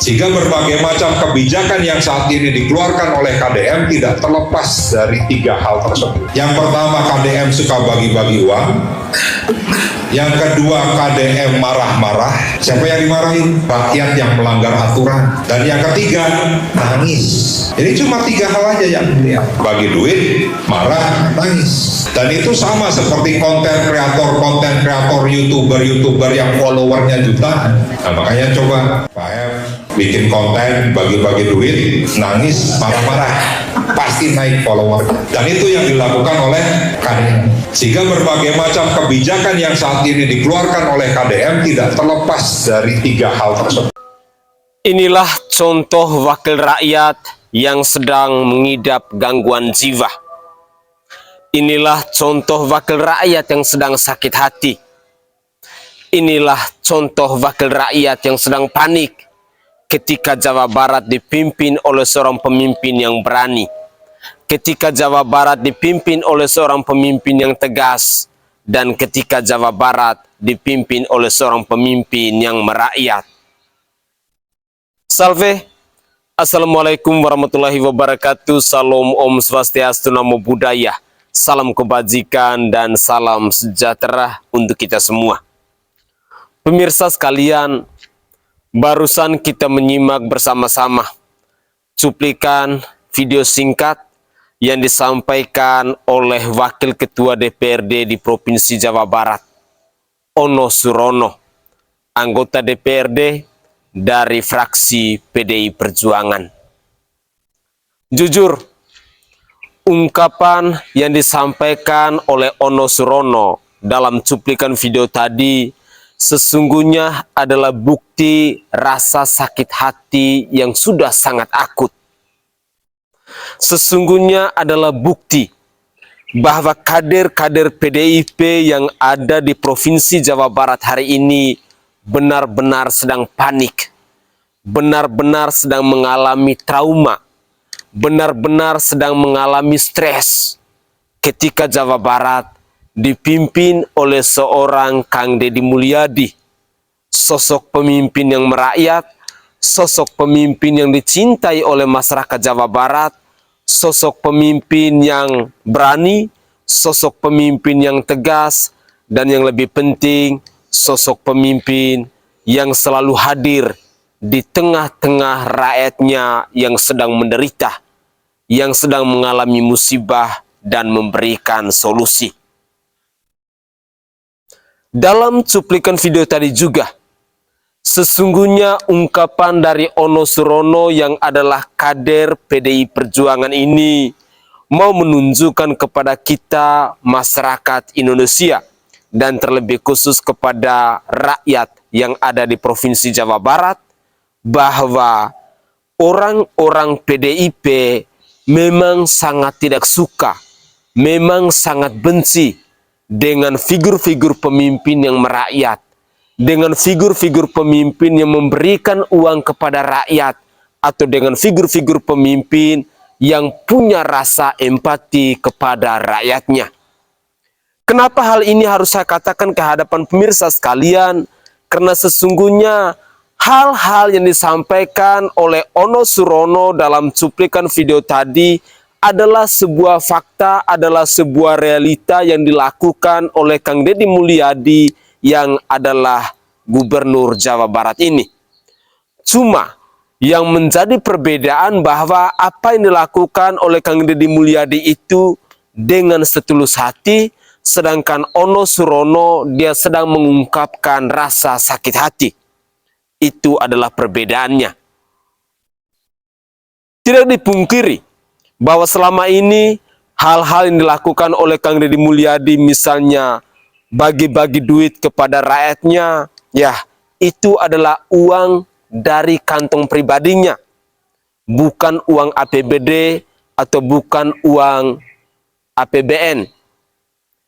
Sehingga berbagai macam kebijakan yang saat ini dikeluarkan oleh KDM tidak terlepas dari 3 hal tersebut. Yang pertama, KDM suka bagi-bagi uang. Yang kedua, KDM marah-marah. Siapa yang dimarahin? Rakyat yang melanggar aturan. Dan yang ketiga, nangis. Jadi cuma 3 hal aja yang dilihat. Bagi duit, marah, nangis. Dan itu sama seperti konten kreator YouTuber yang followernya jutaan. Nah, makanya coba Pak M bikin konten bagi-bagi duit, nangis, marah-marah, pasti naik follower. Dan itu yang dilakukan oleh KDM. Sehingga berbagai macam kebijakan yang saat ini dikeluarkan oleh KDM tidak terlepas dari 3 hal tersebut. Inilah contoh wakil rakyat yang sedang mengidap gangguan jiwa. Inilah contoh wakil rakyat yang sedang sakit hati. Inilah contoh wakil rakyat yang sedang panik ketika Jawa Barat dipimpin oleh seorang pemimpin yang berani. Ketika Jawa Barat dipimpin oleh seorang pemimpin yang tegas. Dan ketika Jawa Barat dipimpin oleh seorang pemimpin yang merakyat. Salve. Assalamualaikum warahmatullahi wabarakatuh. Salam Om Swastiastu, Namo Buddhaya. Salam kebajikan dan salam sejahtera untuk kita semua. Pemirsa sekalian, barusan kita menyimak bersama-sama cuplikan video singkat yang disampaikan oleh Wakil Ketua DPRD di Provinsi Jawa Barat, Ono Surono, anggota DPRD dari fraksi PDI Perjuangan. Jujur, ungkapan yang disampaikan oleh Ono Surono dalam cuplikan video tadi sesungguhnya adalah bukti rasa sakit hati yang sudah sangat akut. Sesungguhnya adalah bukti bahwa kader-kader PDIP yang ada di Provinsi Jawa Barat hari ini benar-benar sedang panik, benar-benar sedang mengalami trauma, benar-benar sedang mengalami stres ketika Jawa Barat dipimpin oleh seorang Kang Deddy Mulyadi, sosok pemimpin yang merakyat, sosok pemimpin yang dicintai oleh masyarakat Jawa Barat, sosok pemimpin yang berani, sosok pemimpin yang tegas, dan yang lebih penting, sosok pemimpin yang selalu hadir di tengah-tengah rakyatnya yang sedang menderita, yang sedang mengalami musibah dan memberikan solusi. Dalam cuplikan video tadi juga, sesungguhnya ungkapan dari Ono Surono yang adalah kader PDI Perjuangan ini mau menunjukkan kepada kita masyarakat Indonesia dan terlebih khusus kepada rakyat yang ada di Provinsi Jawa Barat bahwa orang-orang PDIP memang sangat tidak suka, memang sangat benci dengan figur-figur pemimpin yang merakyat, dengan figur-figur pemimpin yang memberikan uang kepada rakyat, atau dengan figur-figur pemimpin yang punya rasa empati kepada rakyatnya. Kenapa hal ini harus saya katakan ke hadapan pemirsa sekalian? Karena sesungguhnya hal-hal yang disampaikan oleh Ono Surono dalam cuplikan video tadi adalah sebuah fakta, adalah sebuah realita yang dilakukan oleh Kang Deddy Mulyadi yang adalah Gubernur Jawa Barat ini. Cuma yang menjadi perbedaan bahwa apa yang dilakukan oleh Kang Deddy Mulyadi itu dengan setulus hati, sedangkan Ono Surono dia sedang mengungkapkan rasa sakit hati. Itu adalah perbedaannya. Tidak dipungkiri bahwa selama ini hal-hal yang dilakukan oleh Kang Deddy Mulyadi, misalnya bagi-bagi duit kepada rakyatnya, ya itu adalah uang dari kantong pribadinya, bukan uang APBD atau bukan uang APBN.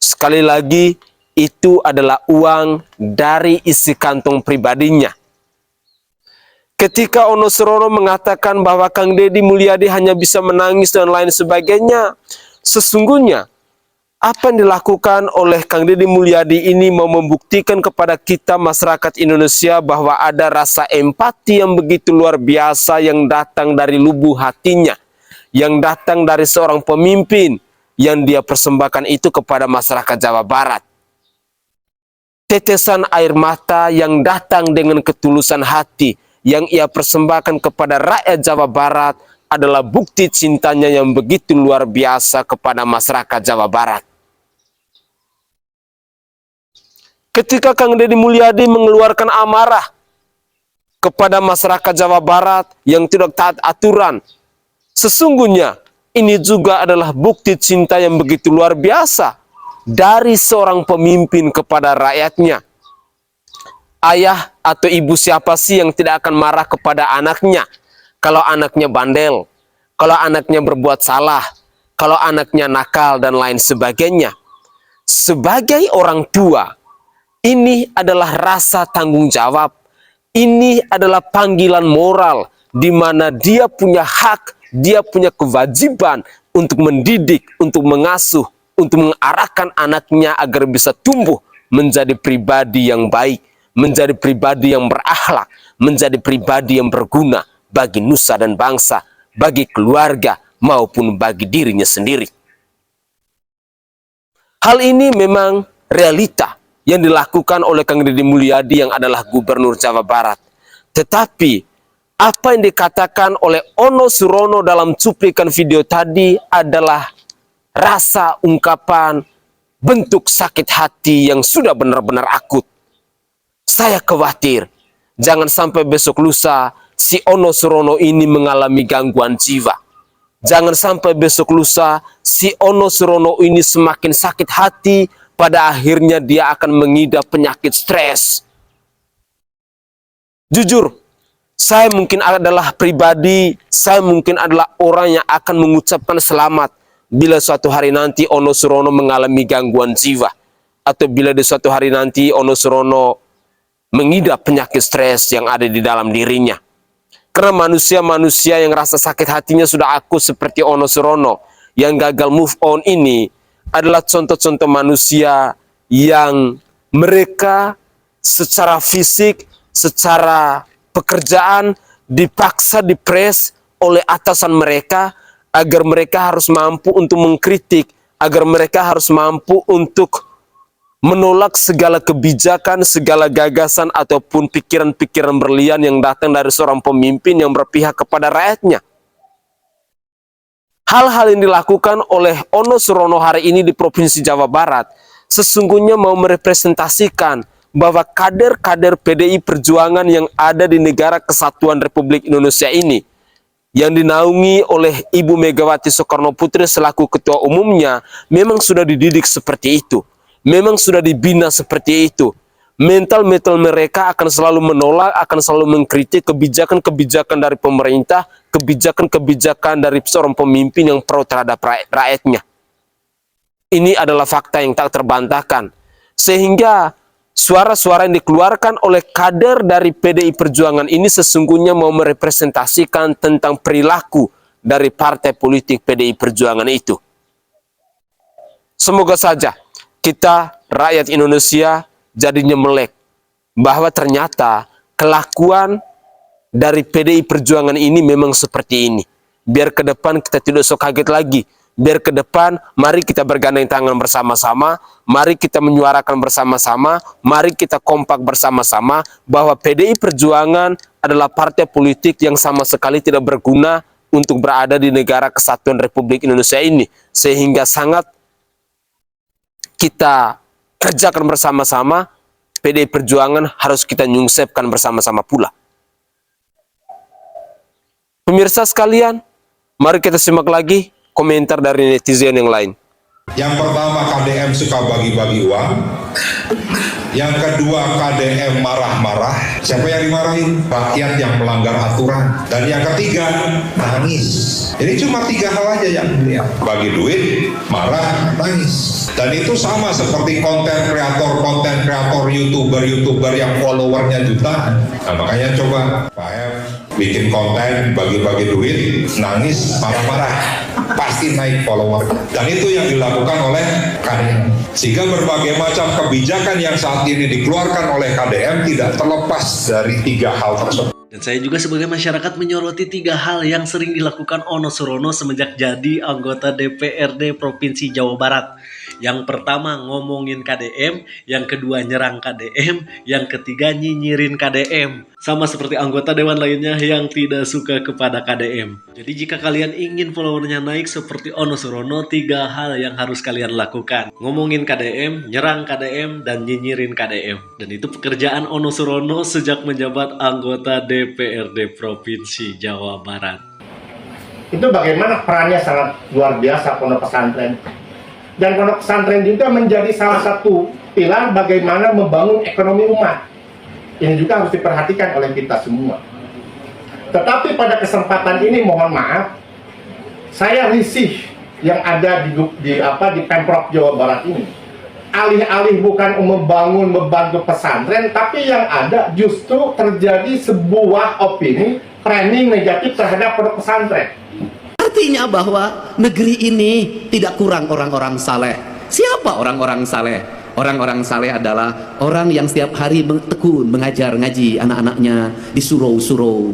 Sekali lagi, itu adalah uang dari isi kantong pribadinya. Ketika Ono Surono mengatakan bahwa Kang Deddy Mulyadi hanya bisa menangis dan lain sebagainya, sesungguhnya Apa yang dilakukan oleh Kang Deddy Mulyadi ini mau membuktikan kepada kita masyarakat Indonesia bahwa ada rasa empati yang begitu luar biasa yang datang dari lubuk hatinya, yang datang dari seorang pemimpin yang dia persembahkan itu kepada masyarakat Jawa Barat. Tetesan air mata yang datang dengan ketulusan hati yang ia persembahkan kepada rakyat Jawa Barat adalah bukti cintanya yang begitu luar biasa kepada masyarakat Jawa Barat. Ketika Kang Deddy Mulyadi mengeluarkan amarah kepada masyarakat Jawa Barat yang tidak taat aturan, sesungguhnya ini juga adalah bukti cinta yang begitu luar biasa dari seorang pemimpin kepada rakyatnya. Ayah atau ibu siapa sih yang tidak akan marah kepada anaknya kalau anaknya bandel, kalau anaknya berbuat salah, kalau anaknya nakal dan lain sebagainya. Sebagai orang tua, ini adalah rasa tanggung jawab. Ini adalah panggilan moral di mana dia punya hak, dia punya kewajiban untuk mendidik, untuk mengasuh, untuk mengarahkan anaknya agar bisa tumbuh menjadi pribadi yang baik, menjadi pribadi yang berakhlak, menjadi pribadi yang berguna bagi nusa dan bangsa, bagi keluarga maupun bagi dirinya sendiri. Hal ini memang realita yang dilakukan oleh Kang Deddy Mulyadi yang adalah Gubernur Jawa Barat. Tetapi apa yang dikatakan oleh Ono Surono dalam cuplikan video tadi adalah rasa ungkapan bentuk sakit hati yang sudah benar-benar akut. Saya khawatir jangan sampai besok lusa si Ono Surono ini mengalami gangguan jiwa. Jangan sampai besok lusa si Ono Surono ini semakin sakit hati, pada akhirnya dia akan mengidap penyakit stres. Jujur, saya mungkin adalah pribadi, saya mungkin adalah orang yang akan mengucapkan selamat bila suatu hari nanti Ono Surono mengalami gangguan jiwa, atau bila di suatu hari nanti Ono Surono mengidap penyakit stres yang ada di dalam dirinya. Karena manusia-manusia yang rasa sakit hatinya sudah akut seperti Ono Surono yang gagal move on ini adalah contoh-contoh manusia yang mereka secara fisik, secara pekerjaan dipaksa dipres oleh atasan mereka agar mereka harus mampu untuk mengkritik, agar mereka harus mampu untuk menolak segala kebijakan, segala gagasan ataupun pikiran-pikiran berlian yang datang dari seorang pemimpin yang berpihak kepada rakyatnya. Hal-hal yang dilakukan oleh Ono Surono hari ini di Provinsi Jawa Barat sesungguhnya mau merepresentasikan bahwa kader-kader PDI Perjuangan yang ada di negara Kesatuan Republik Indonesia ini, yang dinaungi oleh Ibu Megawati Soekarno Putri selaku ketua umumnya, memang sudah dididik seperti itu, memang sudah dibina seperti itu. Mental-mental mereka akan selalu menolak, akan selalu mengkritik kebijakan-kebijakan dari pemerintah, kebijakan-kebijakan dari seorang pemimpin yang pro terhadap rakyatnya. Ini adalah fakta yang tak terbantahkan. Sehingga suara-suara yang dikeluarkan oleh kader dari PDI Perjuangan ini sesungguhnya mau merepresentasikan tentang perilaku dari partai politik PDI Perjuangan itu. Semoga saja kita, rakyat Indonesia, jadinya melek bahwa ternyata kelakuan dari PDI Perjuangan ini memang seperti ini. Biar ke depan kita tidak usah kaget lagi. Biar ke depan mari kita bergandeng tangan bersama-sama, mari kita menyuarakan bersama-sama, mari kita kompak bersama-sama bahwa PDI Perjuangan adalah partai politik yang sama sekali tidak berguna untuk berada di negara Kesatuan Republik Indonesia ini. Sehingga sangat kita kerjakan bersama-sama, PDI Perjuangan harus kita nyungsepkan bersama-sama pula. Pemirsa sekalian, mari kita simak lagi komentar dari netizen yang lain. Yang pertama, KDM suka bagi-bagi uang. Yang kedua, KDM marah-marah. Siapa yang dimarahin? Rakyat yang melanggar aturan. Dan yang ketiga, nangis. Jadi cuma 3 hal aja yang dilihat. Bagi duit, marah, nangis. Dan itu sama seperti konten kreator, YouTuber yang followernya jutaan. Nah, makanya coba Pak M bikin konten, bagi-bagi duit, nangis, marah-marah, pasti naik follower. Dan itu yang dilakukan oleh KDM. Sehingga berbagai macam kebijakan yang saat ini dikeluarkan oleh KDM tidak terlepas dari 3 hal tersebut. Dan saya juga sebagai masyarakat menyoroti 3 hal yang sering dilakukan Ono Surono semenjak jadi anggota DPRD Provinsi Jawa Barat. Yang pertama ngomongin KDM, yang kedua nyerang KDM, yang ketiga nyinyirin KDM. Sama seperti anggota dewan lainnya yang tidak suka kepada KDM. Jadi jika kalian ingin followernya naik seperti Ono Surono, 3 hal yang harus kalian lakukan. Ngomongin KDM, nyerang KDM, dan nyinyirin KDM. Dan itu pekerjaan Ono Surono sejak menjabat anggota DPRD Provinsi Jawa Barat. Itu bagaimana perannya sangat luar biasa pondok pesantren. Dan pondok pesantren juga menjadi salah satu pilar bagaimana membangun ekonomi umat. Ini juga harus diperhatikan oleh kita semua. Tetapi pada kesempatan ini mohon maaf, saya risih yang ada di Pemprov Jawa Barat ini. Alih-alih bukan membantu pesantren, tapi yang ada justru terjadi sebuah opini framing negatif terhadap pondok pesantren. Artinya bahwa negeri ini tidak kurang orang-orang saleh. Siapa orang-orang saleh? Orang-orang saleh adalah orang yang setiap hari tekun mengajar ngaji anak-anaknya di surau-surau,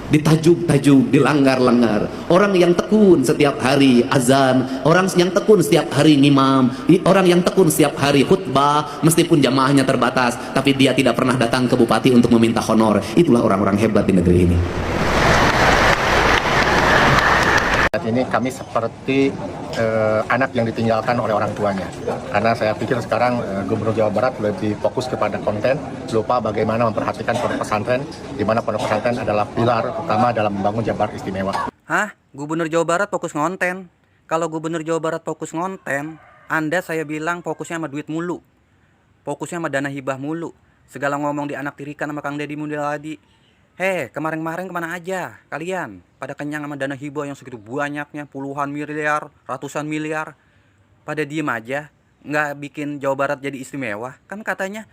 di tajuk-tajuk, di langgar-langgar. Orang yang tekun setiap hari azan, orang yang tekun setiap hari ngimam, orang yang tekun setiap hari khutbah, meskipun jamaahnya terbatas, tapi dia tidak pernah datang ke bupati untuk meminta honor. Itulah orang-orang hebat di negeri ini. Saat ini kami seperti anak yang ditinggalkan oleh orang tuanya, karena saya pikir sekarang Gubernur Jawa Barat lebih fokus kepada konten, lupa bagaimana memperhatikan pondok pesantren, di mana pondok pesantren adalah pilar utama dalam membangun Jabar istimewa. Hah? Gubernur Jawa Barat fokus ngonten? Kalau Gubernur Jawa Barat fokus ngonten, Anda saya bilang fokusnya sama duit mulu, fokusnya sama dana hibah mulu, segala ngomong di anak tirikan sama Kang Deddy Mulyadi. Kemarin-kemarin kemana aja kalian? Pada kenyang sama dana hibah yang segitu banyaknya, puluhan miliar, ratusan miliar. Pada diem aja, nggak bikin Jawa Barat jadi istimewa. Kan katanya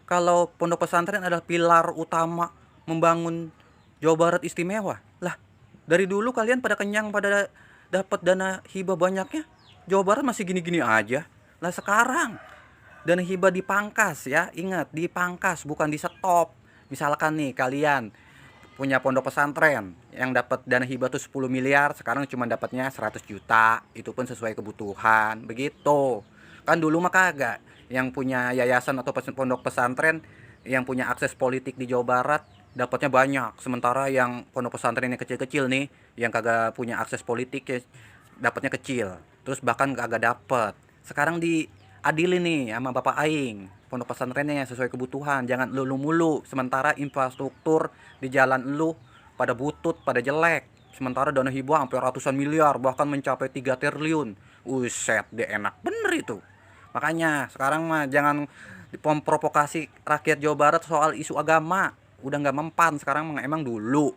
kalau pondok pesantren adalah pilar utama membangun Jawa Barat istimewa. Lah, dari dulu kalian pada kenyang, pada dapat dana hibah banyaknya, Jawa Barat masih gini-gini aja. Lah sekarang dana hibah dipangkas ya, ingat dipangkas bukan di stop. Misalkan nih kalian punya pondok pesantren yang dapat dana hibah tuh 10 miliar, sekarang cuma dapatnya 100 juta, itu pun sesuai kebutuhan, begitu. Kan dulu mah kagak, yang punya yayasan atau pondok pesantren yang punya akses politik di Jawa Barat dapatnya banyak, sementara yang pondok pesantren yang kecil-kecil nih, yang kagak punya akses politik ya dapatnya kecil, terus bahkan kagak dapet. Sekarang diadili nih sama Bapak Aing, pondok pesantrennya yang sesuai kebutuhan, jangan lu mulu, sementara infrastruktur di jalan lu pada butut, pada jelek, sementara dana hibah sampai ratusan miliar, bahkan mencapai 3 triliun. Uset, dia enak bener itu. Makanya sekarang mah jangan memprovokasi rakyat Jawa Barat soal isu agama, udah nggak mempan sekarang. Emang dulu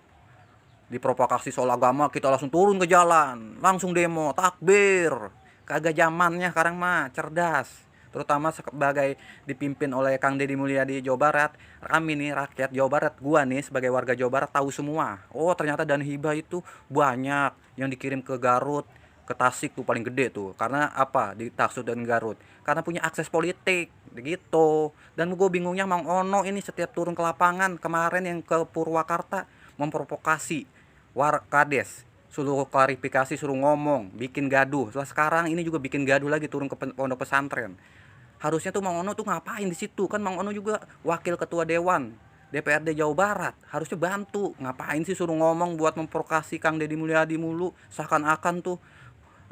diprovokasi soal agama kita langsung turun ke jalan, langsung demo, takbir. Kagak zamannya sekarang mah, cerdas. Terutama sebagai dipimpin oleh Kang Deddy Mulyadi Jawa Barat, kami nih rakyat Jawa Barat, gua nih sebagai warga Jawa Barat tahu semua. Oh ternyata dana hibah itu banyak yang dikirim ke Garut, ke Tasik tuh paling gede tuh. Karena apa? Di Taksud dan Garut. Karena punya akses politik, begitu. Dan gue bingungnya Mang Ono ini setiap turun ke lapangan kemarin yang ke Purwakarta memprovokasi Warkades, suruh klarifikasi, suruh ngomong, bikin gaduh. Setelah sekarang ini juga bikin gaduh lagi turun ke pondok pesantren. Harusnya tuh Mang Ono tuh ngapain di situ? Kan Mang Ono juga wakil ketua dewan DPRD Jawa Barat, harusnya bantu. Ngapain sih suruh ngomong buat memprovokasi Kang Deddy Mulyadi mulu? Seakan-akan tuh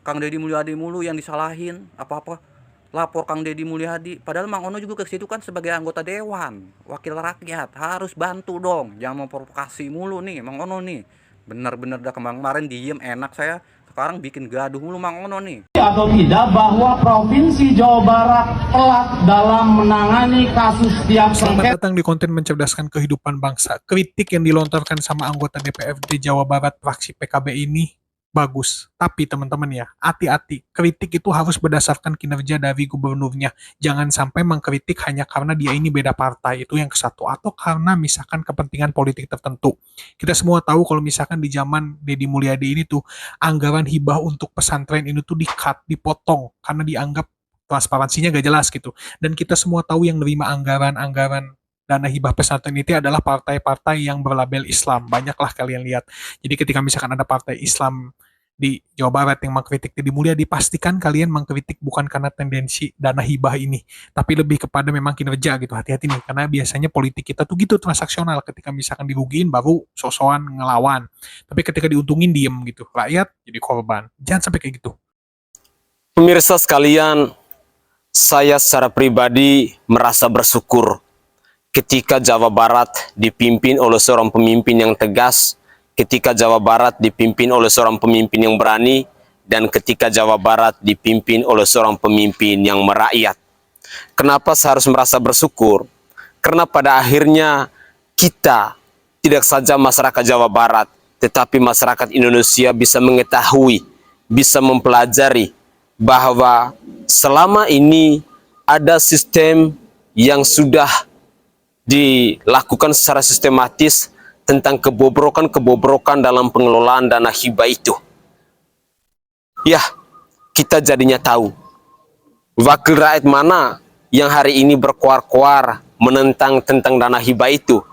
Kang Deddy Mulyadi mulu yang disalahin, apa-apa lapor Kang Deddy Mulyadi. Padahal Mang Ono juga ke situ kan sebagai anggota dewan, wakil rakyat, harus bantu dong. Jangan memprovokasi mulu nih Mang Ono nih. Bener-bener dah kemarin diem enak saya, sekarang bikin gaduh mulu Mang Ono nih. Atau tidak bahwa Provinsi Jawa Barat telat dalam menangani kasus tiap Selamat datang di konten mencerdaskan kehidupan bangsa. Kritik yang dilontarkan sama anggota DPRD Jawa Barat fraksi PKB ini bagus. Tapi teman-teman ya, hati-hati. Kritik itu harus berdasarkan kinerja dari gubernurnya. Jangan sampai mengkritik hanya karena dia ini beda partai, itu yang kesatu. Atau karena misalkan kepentingan politik tertentu. Kita semua tahu kalau misalkan di zaman Deddy Mulyadi ini tuh, anggaran hibah untuk pesantren ini tuh di-cut, dipotong, karena dianggap transparansinya gak jelas gitu. Dan kita semua tahu yang nerima anggaran-anggaran dana hibah pesantren itu adalah partai-partai yang berlabel Islam. Banyaklah kalian lihat. Jadi ketika misalkan ada partai Islam di Jawa Barat yang mengkritik Deddy Mulyadi, pastikan kalian mengkritik bukan karena tendensi dana hibah ini, tapi lebih kepada memang kinerja gitu. Hati-hati nih, karena biasanya politik kita tuh gitu transaksional. Ketika misalkan dirugiin baru sosokan ngelawan. Tapi ketika diuntungin diem gitu. Rakyat jadi korban. Jangan sampai kayak gitu. Pemirsa sekalian, saya secara pribadi merasa bersyukur ketika Jawa Barat dipimpin oleh seorang pemimpin yang tegas, ketika Jawa Barat dipimpin oleh seorang pemimpin yang berani, dan ketika Jawa Barat dipimpin oleh seorang pemimpin yang merakyat. Kenapa saya harus merasa bersyukur? Karena pada akhirnya kita, tidak saja masyarakat Jawa Barat, tetapi masyarakat Indonesia bisa mengetahui, bisa mempelajari bahwa selama ini ada sistem yang sudah dilakukan secara sistematis tentang kebobrokan-kebobrokan dalam pengelolaan dana hibah itu. Ya, kita jadinya tahu wakil rakyat mana yang hari ini berkuar-kuar menentang tentang dana hibah itu.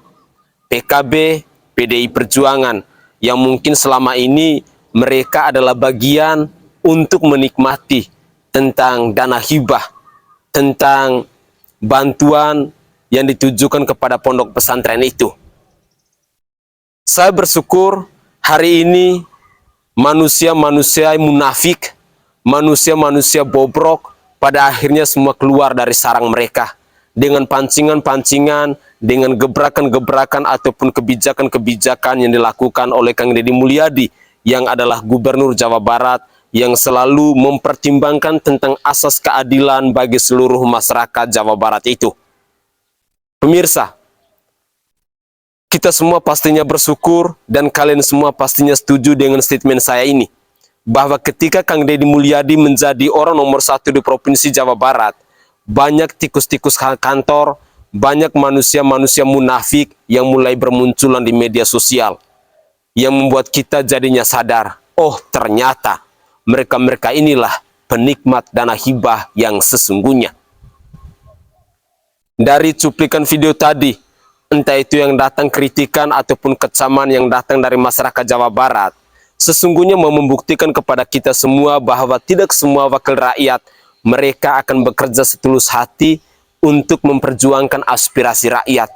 PKB, PDI Perjuangan, yang mungkin selama ini mereka adalah bagian untuk menikmati tentang dana hibah, tentang bantuan yang ditujukan kepada pondok pesantren itu. Saya bersyukur hari ini manusia-manusia munafik, manusia-manusia bobrok, pada akhirnya semua keluar dari sarang mereka. Dengan pancingan-pancingan, dengan gebrakan-gebrakan ataupun kebijakan-kebijakan yang dilakukan oleh Kang Deddy Mulyadi, yang adalah Gubernur Jawa Barat, yang selalu mempertimbangkan tentang asas keadilan bagi seluruh masyarakat Jawa Barat itu. Pemirsa, kita semua pastinya bersyukur dan kalian semua pastinya setuju dengan statement saya ini. Bahwa ketika Kang Deddy Mulyadi menjadi orang nomor 1 di Provinsi Jawa Barat, banyak tikus-tikus kantor, banyak manusia-manusia munafik yang mulai bermunculan di media sosial. Yang membuat kita jadinya sadar, oh ternyata mereka-mereka inilah penikmat dana hibah yang sesungguhnya. Dari cuplikan video tadi, entah itu yang datang kritikan ataupun kecaman yang datang dari masyarakat Jawa Barat, sesungguhnya mau membuktikan kepada kita semua bahwa tidak semua wakil rakyat mereka akan bekerja setulus hati untuk memperjuangkan aspirasi rakyat.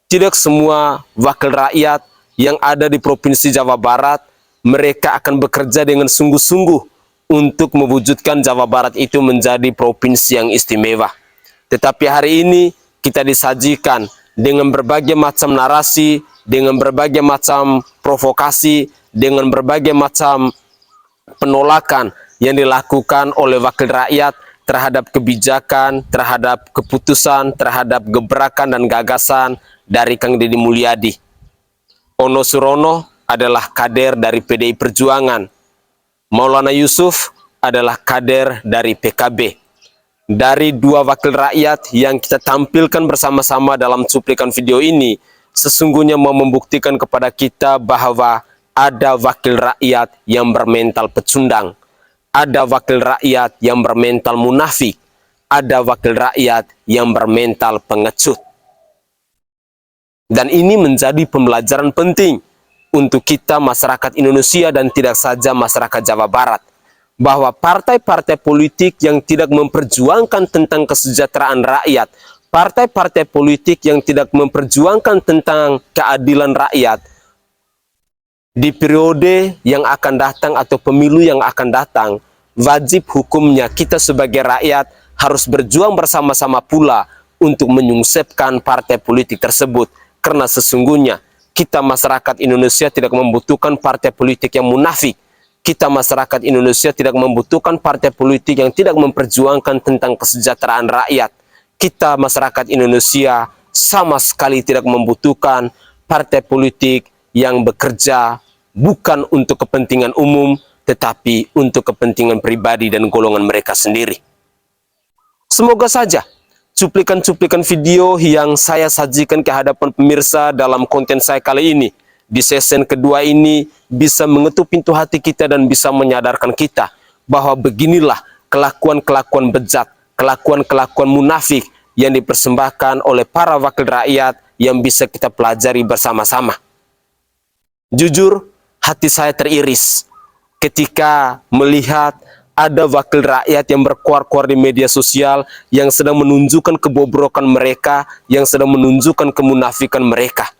Tidak semua wakil rakyat yang ada di Provinsi Jawa Barat mereka akan bekerja dengan sungguh-sungguh untuk mewujudkan Jawa Barat itu menjadi provinsi yang istimewa. Tetapi hari ini kita disajikan dengan berbagai macam narasi, dengan berbagai macam provokasi, dengan berbagai macam penolakan yang dilakukan oleh wakil rakyat terhadap kebijakan, terhadap keputusan, terhadap gebrakan dan gagasan dari Kang Deddy Mulyadi. Ono Surono adalah kader dari PDI Perjuangan. Maulana Yusuf adalah kader dari PKB. Dari dua wakil rakyat yang kita tampilkan bersama-sama dalam cuplikan video ini, sesungguhnya mau membuktikan kepada kita bahwa ada wakil rakyat yang bermental pecundang, ada wakil rakyat yang bermental munafik, ada wakil rakyat yang bermental pengecut. Dan ini menjadi pembelajaran penting untuk kita masyarakat Indonesia dan tidak saja masyarakat Jawa Barat. Bahwa partai-partai politik yang tidak memperjuangkan tentang kesejahteraan rakyat, partai-partai politik yang tidak memperjuangkan tentang keadilan rakyat, di periode yang akan datang atau pemilu yang akan datang, wajib hukumnya kita sebagai rakyat harus berjuang bersama-sama pula untuk menyungsepkan partai politik tersebut. Karena sesungguhnya kita masyarakat Indonesia tidak membutuhkan partai politik yang munafik. Kita masyarakat Indonesia tidak membutuhkan partai politik yang tidak memperjuangkan tentang kesejahteraan rakyat. Kita masyarakat Indonesia sama sekali tidak membutuhkan partai politik yang bekerja bukan untuk kepentingan umum, tetapi untuk kepentingan pribadi dan golongan mereka sendiri. Semoga saja cuplikan-cuplikan video yang saya sajikan ke hadapan pemirsa dalam konten saya kali ini, di season kedua ini, bisa mengetuk pintu hati kita dan bisa menyadarkan kita bahwa beginilah kelakuan-kelakuan bejat, kelakuan-kelakuan munafik yang dipersembahkan oleh para wakil rakyat yang bisa kita pelajari bersama-sama. Jujur, hati saya teriris ketika melihat ada wakil rakyat yang berkuar-kuar di media sosial yang sedang menunjukkan kebobrokan mereka, yang sedang menunjukkan kemunafikan mereka.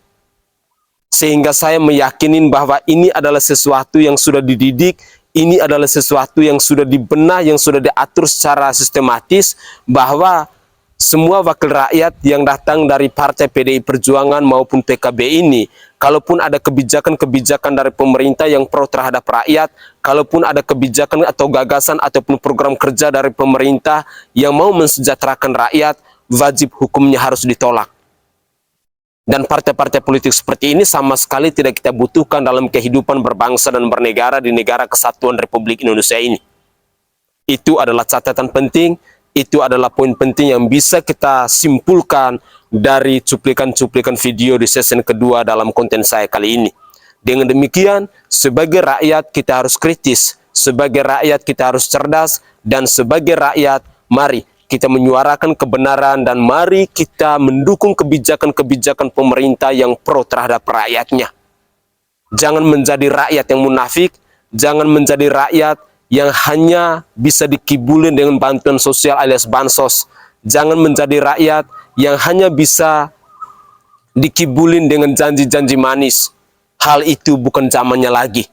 Sehingga saya meyakini bahwa ini adalah sesuatu yang sudah dididik, ini adalah sesuatu yang sudah dibenah, yang sudah diatur secara sistematis, bahwa semua wakil rakyat yang datang dari Partai PDI Perjuangan maupun PKB ini, kalaupun ada kebijakan-kebijakan dari pemerintah yang pro terhadap rakyat, kalaupun ada kebijakan atau gagasan ataupun program kerja dari pemerintah yang mau mensejahterakan rakyat, wajib hukumnya harus ditolak. Dan partai-partai politik seperti ini sama sekali tidak kita butuhkan dalam kehidupan berbangsa dan bernegara di negara kesatuan Republik Indonesia ini. Itu adalah catatan penting. Itu adalah poin penting yang bisa kita simpulkan dari cuplikan-cuplikan video di season kedua dalam konten saya kali ini. Dengan demikian, sebagai rakyat kita harus kritis, sebagai rakyat kita harus cerdas, dan sebagai rakyat, mari kita menyuarakan kebenaran dan mari kita mendukung kebijakan-kebijakan pemerintah yang pro terhadap rakyatnya. Jangan menjadi rakyat yang munafik, jangan menjadi rakyat yang hanya bisa dikibulin dengan bantuan sosial alias bansos. Jangan menjadi rakyat yang hanya bisa dikibulin dengan janji-janji manis. Hal itu bukan zamannya lagi.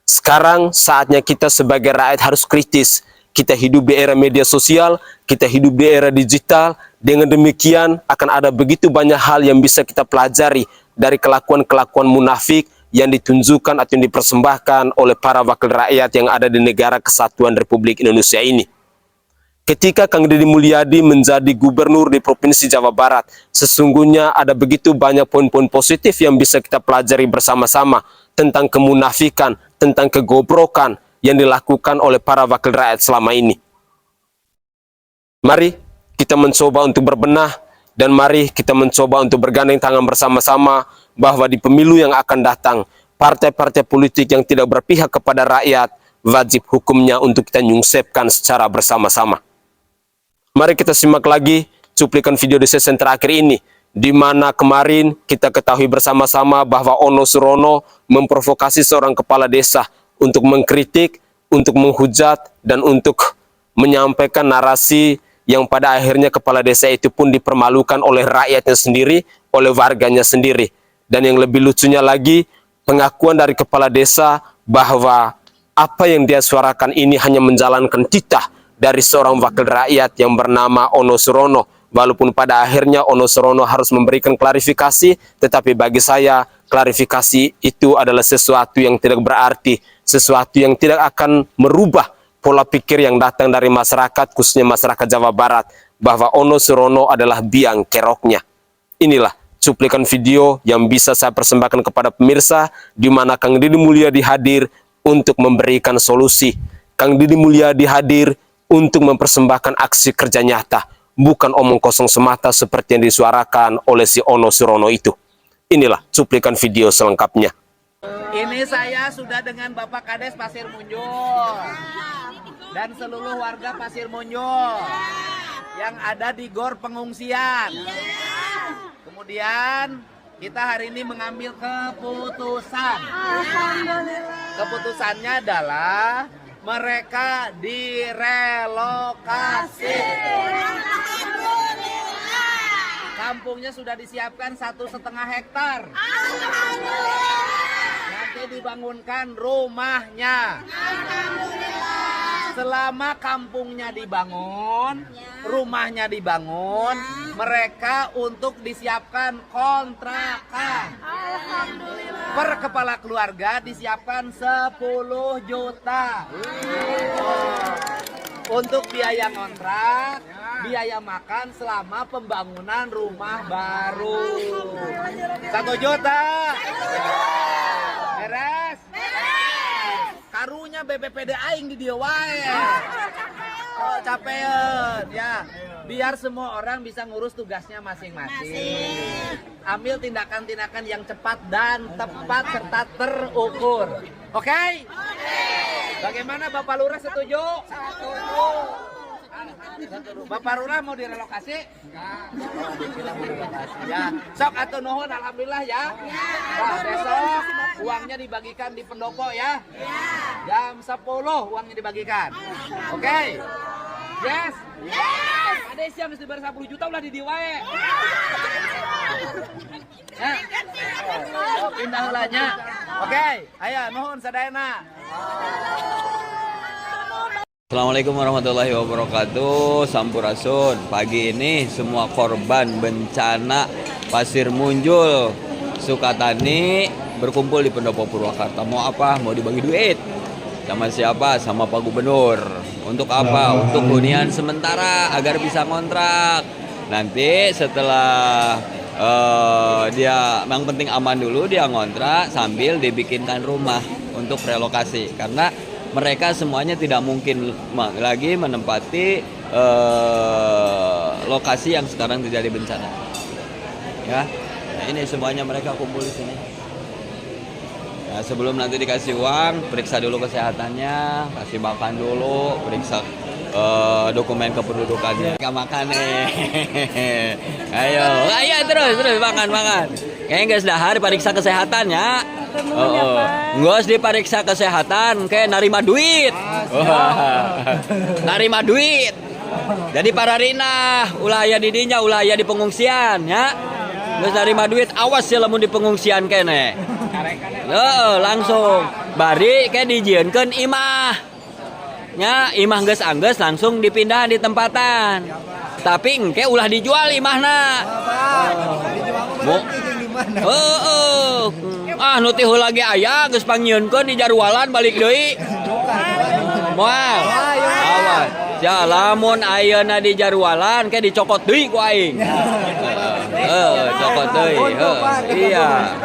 Sekarang saatnya kita sebagai rakyat harus kritis. Kita hidup di era media sosial, kita hidup di era digital. Dengan demikian akan ada begitu banyak hal yang bisa kita pelajari dari kelakuan-kelakuan munafik yang ditunjukkan atau yang dipersembahkan oleh para wakil rakyat yang ada di negara kesatuan Republik Indonesia ini. Ketika Kang Deddy Mulyadi menjadi gubernur di Provinsi Jawa Barat, sesungguhnya ada begitu banyak poin-poin positif yang bisa kita pelajari bersama-sama tentang kemunafikan, tentang kegobrokan yang dilakukan oleh para wakil rakyat selama ini. Mari kita mencoba untuk berbenah, dan mari kita mencoba untuk bergandeng tangan bersama-sama bahwa di pemilu yang akan datang, partai-partai politik yang tidak berpihak kepada rakyat, wajib hukumnya untuk kita nyungsepkan secara bersama-sama. Mari kita simak lagi cuplikan video di season terakhir ini, di mana kemarin kita ketahui bersama-sama bahwa Ono Surono memprovokasi seorang kepala desa untuk mengkritik, untuk menghujat, dan untuk menyampaikan narasi yang pada akhirnya kepala desa itu pun dipermalukan oleh rakyatnya sendiri, oleh warganya sendiri. Dan yang lebih lucunya lagi, pengakuan dari kepala desa bahwa apa yang dia suarakan ini hanya menjalankan titah dari seorang wakil rakyat yang bernama Ono Surono. Walaupun pada akhirnya Ono Surono harus memberikan klarifikasi, tetapi bagi saya klarifikasi itu adalah sesuatu yang tidak berarti, sesuatu yang tidak akan merubah pola pikir yang datang dari masyarakat, khususnya masyarakat Jawa Barat, bahwa Ono Surono adalah biang keroknya. Inilah cuplikan video yang bisa saya persembahkan kepada pemirsa, di mana Kang Deddy Mulyadi hadir untuk memberikan solusi. Kang Deddy Mulyadi hadir untuk mempersembahkan aksi kerja nyata, bukan omong kosong semata seperti yang disuarakan oleh si Ono Surono itu. Inilah cuplikan video selengkapnya. Ini saya sudah dengan Bapak Kades Pasir Munjul dan seluruh warga Pasir Munjul yang ada di GOR pengungsian. Kemudian kita hari ini mengambil keputusan. Keputusannya adalah mereka direlokasi. Kampungnya sudah disiapkan 1,5 hektar. Nanti dibangunkan rumahnya. Selama kampungnya dibangun, rumahnya dibangun, mereka untuk disiapkan kontrakan. Per kepala keluarga disiapkan 10 juta. Untuk biaya kontrak, biaya makan selama pembangunan rumah baru. 1 juta. Beres? Karunya pokoknya BPPD aing di dia wae. Oh, capean ya. Biar semua orang bisa ngurus tugasnya masing-masing. Ambil tindakan-tindakan yang cepat dan tepat serta terukur. Oke? Bagaimana Bapak Lurah setuju? Setuju. Bapak Lurah mau direlokasi? Enggak. Oh, dibilang direlokasi ya. Sok atuh nuhun alhamdulillah ya. Nah, besok uangnya dibagikan di pendopo ya. Jam 10 uangnya dibagikan. Oke? Yes? Yes. Ada siapa mesti bayar 10 juta ulah di diwae. Ya. Oh, pindah heulanya. Oke, ayo nuhun sadayana. Assalamualaikum warahmatullahi wabarakatuh. Sampurasun. Pagi ini semua korban bencana Pasir Munjul Sukatani berkumpul di Pendopo Purwakarta. Mau apa? Mau dibagi duit. Sama siapa? Sama Pak Gubernur. Untuk apa? Untuk hunian sementara agar bisa ngontrak. Nanti setelah dia yang penting aman dulu, dia ngontrak sambil dibikinkan rumah untuk relokasi. Karena mereka semuanya tidak mungkin lagi menempati lokasi yang sekarang terjadi bencana. Ya, nah, ini semuanya mereka kumpul di sini. Nah, sebelum nanti dikasih uang, periksa dulu kesehatannya, kasih makan dulu, periksa dokumen kependudukannya. Gak makan ayo terus makan. Kayaknya guys dahar diperiksa kesehatannya. Nggak diperiksa kesehatan, kayak narima duit. Narima duit. Jadi para rina, ulah aya di dinya, ulah aya di pengungsian, ya. Nggak narima duit, awas ya lamun di pengungsian kene. Langsung. Bari kayak dijieunkeun imah. Ya, imah geus anggeus langsung dipindah di tempatan. Tapi engke ulah dijual imahna. Nu teh heula ge aya geus pangieunkeun di jarwalan balik deui. Moal. Awas. Ya lamun ayeuna di jarwalan ke dicokot deui ku aing. Cokot deui. Iya.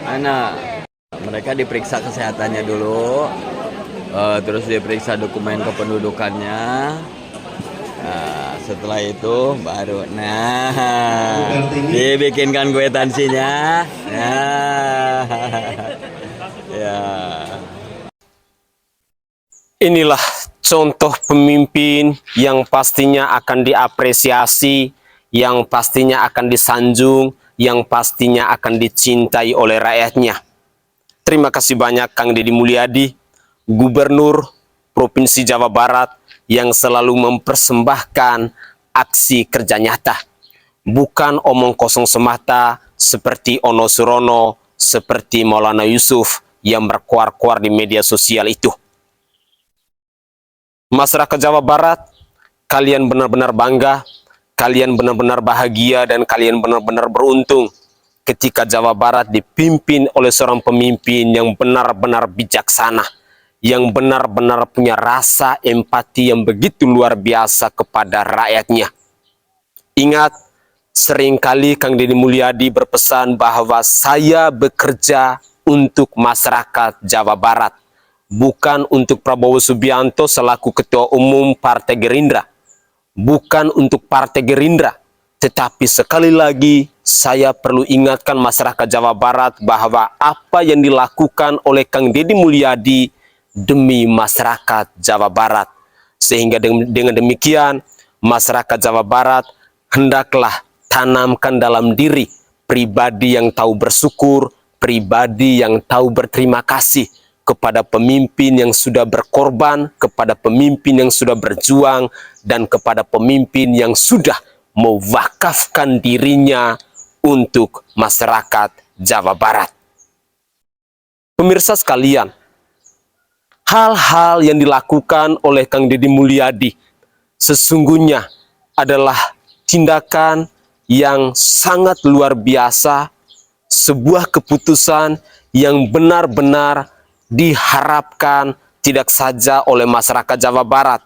Mana? Mereka diperiksa kesehatannya dulu. Terus diperiksa dokumen kependudukannya. Nah, setelah itu baru dibikinkan kwitansinya. Ya. Inilah contoh pemimpin yang pastinya akan diapresiasi, yang pastinya akan disanjung, yang pastinya akan dicintai oleh rakyatnya. Terima kasih banyak Kang Deddy Mulyadi, Gubernur Provinsi Jawa Barat, yang selalu mempersembahkan aksi kerja nyata. Bukan omong kosong semata seperti Ono Surono, seperti Maulana Yusuf yang berkuar-kuar di media sosial itu. Masyarakat Jawa Barat, kalian benar-benar bangga, kalian benar-benar bahagia, dan kalian benar-benar beruntung ketika Jawa Barat dipimpin oleh seorang pemimpin yang benar-benar bijaksana, yang benar-benar punya rasa empati yang begitu luar biasa kepada rakyatnya. Ingat, seringkali Kang Deddy Mulyadi berpesan bahwa saya bekerja untuk masyarakat Jawa Barat, bukan untuk Prabowo Subianto selaku Ketua Umum Partai Gerindra, bukan untuk Partai Gerindra, tetapi sekali lagi saya perlu ingatkan masyarakat Jawa Barat bahwa apa yang dilakukan oleh Kang Deddy Mulyadi demi masyarakat Jawa Barat. Sehingga dengan demikian, masyarakat Jawa Barat hendaklah tanamkan dalam diri pribadi yang tahu bersyukur, pribadi yang tahu berterima kasih kepada pemimpin yang sudah berkorban, kepada pemimpin yang sudah berjuang, dan kepada pemimpin yang sudah mewakafkan dirinya untuk masyarakat Jawa Barat. Pemirsa sekalian, hal-hal yang dilakukan oleh Kang Deddy Mulyadi sesungguhnya adalah tindakan yang sangat luar biasa, sebuah keputusan yang benar-benar diharapkan tidak saja oleh masyarakat Jawa Barat.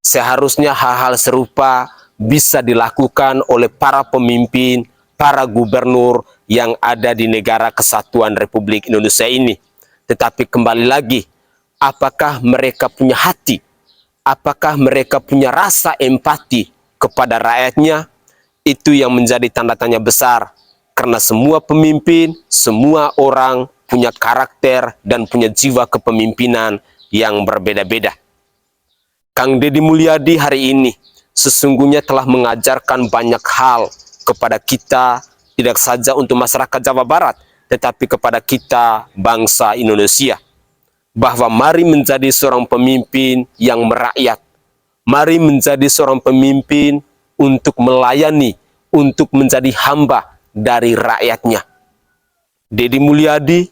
Seharusnya hal-hal serupa bisa dilakukan oleh para pemimpin, para gubernur yang ada di negara kesatuan Republik Indonesia ini. Tetapi kembali lagi, apakah mereka punya hati? Apakah mereka punya rasa empati kepada rakyatnya? Itu yang menjadi tanda tanya besar. Karena semua pemimpin, semua orang punya karakter dan punya jiwa kepemimpinan yang berbeda-beda. Kang Deddy Mulyadi hari ini sesungguhnya telah mengajarkan banyak hal kepada kita, tidak saja untuk masyarakat Jawa Barat, tetapi kepada kita bangsa Indonesia. Bahwa mari menjadi seorang pemimpin yang merakyat. Mari menjadi seorang pemimpin untuk melayani, untuk menjadi hamba dari rakyatnya. Deddy Mulyadi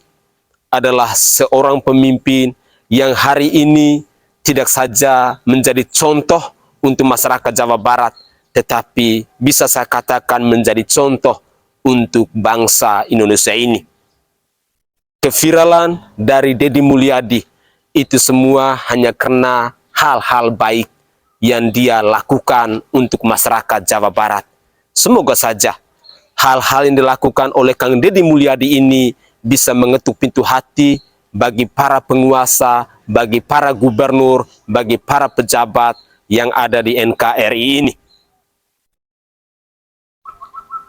adalah seorang pemimpin yang hari ini tidak saja menjadi contoh untuk masyarakat Jawa Barat, tetapi bisa saya katakan menjadi contoh untuk bangsa Indonesia ini. Keviralan dari Deddy Mulyadi itu semua hanya karena hal-hal baik yang dia lakukan untuk masyarakat Jawa Barat. Semoga saja hal-hal yang dilakukan oleh Kang Deddy Mulyadi ini bisa mengetuk pintu hati bagi para penguasa, bagi para gubernur, bagi para pejabat yang ada di NKRI ini.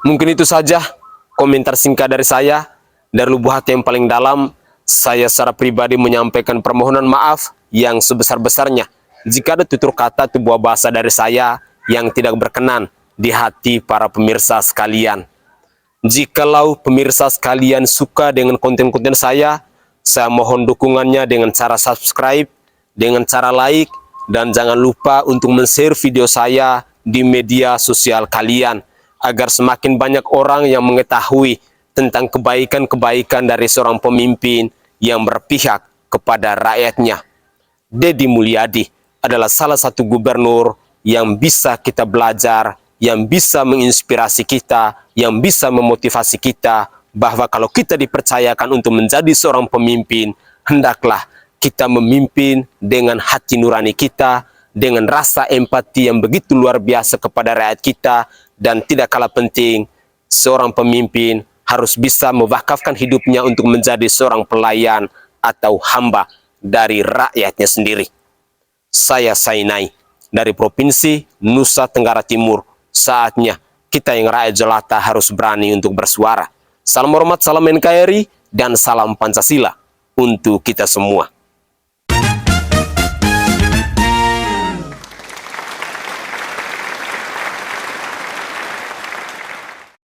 Mungkin itu saja komentar singkat dari saya. Dari lubuk hati yang paling dalam, saya secara pribadi menyampaikan permohonan maaf yang sebesar-besarnya jika ada tutur kata atau buah bahasa dari saya yang tidak berkenan di hati para pemirsa sekalian. Jikalau pemirsa sekalian suka dengan konten-konten saya mohon dukungannya dengan cara subscribe, dengan cara like, dan jangan lupa untuk men-share video saya di media sosial kalian, agar semakin banyak orang yang mengetahui tentang kebaikan-kebaikan dari seorang pemimpin yang berpihak kepada rakyatnya. Deddy Mulyadi adalah salah satu gubernur yang bisa kita belajar, yang bisa menginspirasi kita, yang bisa memotivasi kita, bahwa kalau kita dipercayakan untuk menjadi seorang pemimpin, hendaklah kita memimpin dengan hati nurani kita, dengan rasa empati yang begitu luar biasa kepada rakyat kita, dan tidak kalah penting, seorang pemimpin harus bisa mewakafkan hidupnya untuk menjadi seorang pelayan atau hamba dari rakyatnya sendiri. Saya Sainai dari Provinsi Nusa Tenggara Timur. Saatnya kita yang rakyat jelata harus berani untuk bersuara. Salam hormat, salam NKRI, dan salam Pancasila untuk kita semua.